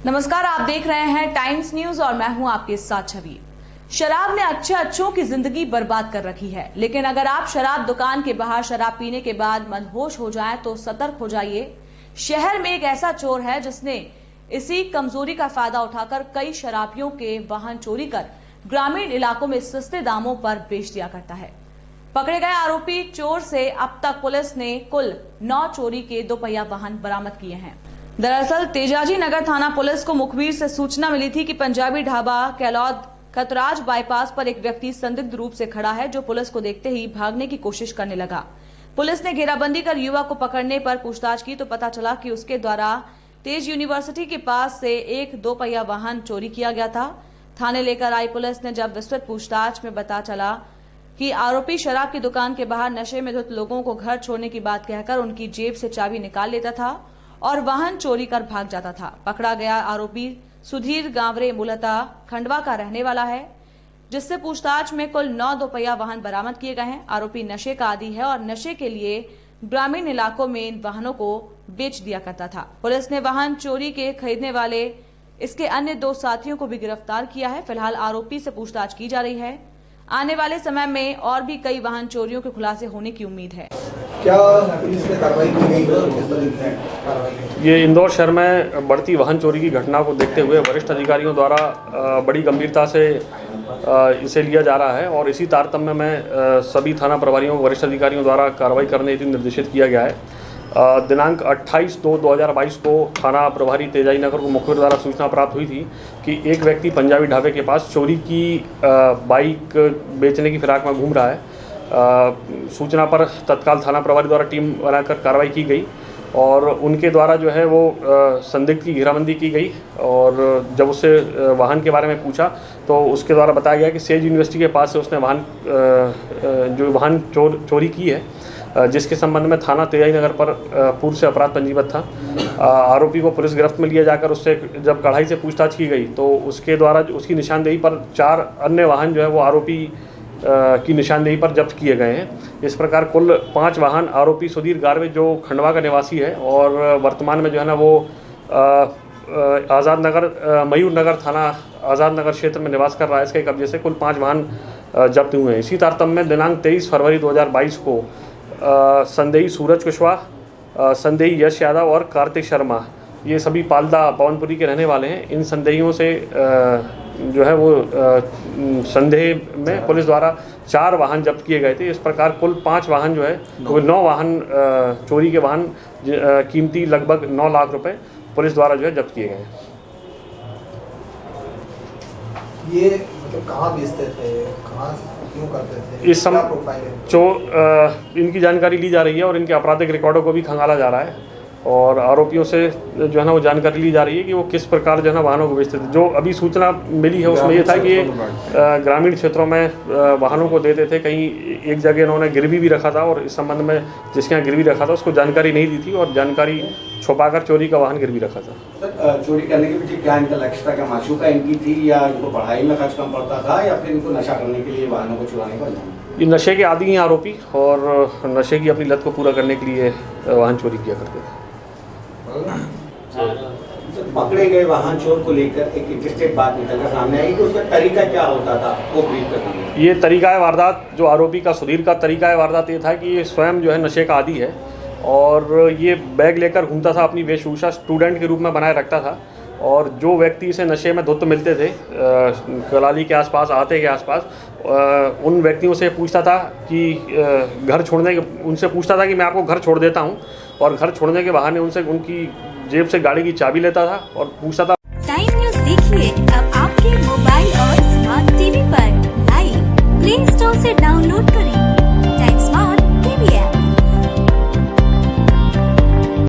नमस्कार, आप देख रहे हैं टाइम्स न्यूज और मैं हूं आपके साथ छवि। शराब ने अच्छों की जिंदगी बर्बाद कर रखी है, लेकिन अगर आप शराब दुकान के बाहर शराब पीने के बाद मदहोश हो जाएं तो सतर्क हो जाइए। शहर में एक ऐसा चोर है जिसने इसी कमजोरी का फायदा उठाकर कई शराबियों के वाहन चोरी कर ग्रामीण इलाकों में सस्ते दामों पर बेच दिया करता है। पकड़े गए आरोपी चोर से अब तक पुलिस ने कुल 9 चोरी के 2 पहिया वाहन बरामद किए हैं। दरअसल तेजाजी नगर थाना पुलिस को मुखबिर से सूचना मिली थी कि पंजाबी ढाबा कैलौद खतराज बाईपास पर एक व्यक्ति संदिग्ध रूप से खड़ा है, जो पुलिस को देखते ही भागने की कोशिश करने लगा। पुलिस ने घेराबंदी कर युवक को पकड़ने पर पूछताछ की तो पता चला कि उसके द्वारा तेज यूनिवर्सिटी के पास से एक 2 पहिया वाहन चोरी किया गया था। थाने लेकर आई पुलिस ने जब विस्तृत पूछताछ में पता चला कि आरोपी शराब की दुकान के बाहर नशे में धुत लोगों को घर छोड़ने की बात कहकर उनकी जेब से चाबी निकाल लेता था और वाहन चोरी कर भाग जाता था। पकड़ा गया आरोपी सुधीर गांवरे मूलतः खंडवा का रहने वाला है, जिससे पूछताछ में कुल 9 2 पहिया वाहन बरामद किए गए हैं। आरोपी नशे का आदी है और नशे के लिए ग्रामीण इलाकों में इन वाहनों को बेच दिया करता था। पुलिस ने वाहन चोरी के खरीदने वाले इसके अन्य 2 साथियों को भी गिरफ्तार किया है। फिलहाल आरोपी से पूछताछ की जा रही है। आने वाले समय में और भी कई वाहन चोरियों के खुलासे होने की उम्मीद है। क्या पुलिस ने कार्रवाई की गई? ये इंदौर शहर में बढ़ती वाहन चोरी की घटना को देखते हुए वरिष्ठ अधिकारियों द्वारा बड़ी गंभीरता से इसे लिया जा रहा है और इसी तारतम्य में सभी थाना प्रभारियों वरिष्ठ अधिकारियों द्वारा कार्रवाई करने हेतु निर्देशित किया गया है। दिनांक 28/2/2022 को थाना प्रभारी तेजाजी नगर को मुखबिर द्वारा सूचना प्राप्त हुई थी कि एक व्यक्ति पंजाबी ढाबे के पास चोरी की बाइक बेचने की फिराक में घूम रहा है। सूचना पर तत्काल थाना प्रभारी द्वारा टीम बनाकर कार्रवाई की गई और उनके द्वारा जो है वो संदिग्ध की घेराबंदी की गई और जब उससे वाहन के बारे में पूछा तो उसके द्वारा बताया गया कि सेज यूनिवर्सिटी के पास से उसने वाहन चोरी की है, जिसके संबंध में थाना तेजाजी नगर पर पूर्व से अपराध पंजीबद्ध था। आरोपी को पुलिस गिरफ्त में लिया जाकर उससे जब कड़ाई से पूछताछ की गई तो उसके द्वारा उसकी निशानदेही पर 4 अन्य वाहन जो है वो आरोपी की निशानदेही पर जब्त किए गए हैं। इस प्रकार कुल 5 वाहन आरोपी सुधीर गारवे जो खंडवा का निवासी है और वर्तमान में जो है ना वो आज़ाद नगर मयूर नगर थाना आज़ाद नगर क्षेत्र में निवास कर रहा है, इसके कब्जे से कुल 5 वाहन जब्त हुए हैं। इसी तारतम्य में दिनांक 23 फरवरी 2022 को संदेही सूरज कुशवाहा, संदेही यश यादव और कार्तिक शर्मा, ये सभी पालदा पवनपुरी के रहने वाले हैं। इन संदेहियों से जो है वो संदेह में पुलिस द्वारा 4 वाहन जब्त किए गए थे। इस प्रकार कुल 5 वाहन जो है वो 9 वाहन चोरी के वाहन कीमती लगभग 9 लाख रुपए पुलिस द्वारा जो है जब्त किए गए हैं। ये मतलब कहाँ बेचते थे, कहाँ क्यों करते थे, इस समय इनकी जानकारी ली जा रही है और इनके आपराधिक रिकॉर्डों को भी खंगाला जा रहा है और आरोपियों से जो है ना वो जानकारी ली जा रही है कि वो किस प्रकार जो है ना वाहनों को बेचते थे। जो अभी सूचना मिली है उसमें ये था कि ग्रामीण क्षेत्रों में वाहनों को देते थे। कहीं एक जगह इन्होंने गिरवी भी रखा था और इस संबंध में जिसके यहाँ गिरवी रखा था उसको जानकारी नहीं दी थी और जानकारी छुपाकर चोरी का वाहन गिरवी रखा था। सर, चोरी करने के पीछे क्या इनका लक्ष्य था? क्या माशूका इनकी थी या इनको पढ़ाई में खर्च कम पड़ता था या फिर इनको नशा करने के लिए वाहनों को चुराने का? ये नशे के आदी हैं आरोपी और नशे की अपनी लत को पूरा करने के लिए वाहन चोरी किया करते थे। पकड़े गए वाहन चोर को लेकर एक इंटरेस्टेड बात निकल कर सामने आई कि उसका तरीका क्या होता था, वो ब्रीफ कर दीजिए। ये तरीका वारदात जो आरोपी का सुधीर का तरीका वारदात ये था कि ये स्वयं जो है नशे का आदी है और ये बैग लेकर घूमता था, अपनी वेशभूषा स्टूडेंट के रूप में बनाए रखता था और जो व्यक्ति इसे नशे में धुत मिलते थे कलाली के आसपास, आते के आसपास, उन व्यक्तियों से पूछता था कि घर छोड़ने के उनसे पूछता था कि मैं आपको घर छोड़ देता हूं और घर छोड़ने के बहाने उनसे उनकी जेब से गाड़ी की चाबी लेता था और पूछता था। टाइम न्यूज़ देखिए।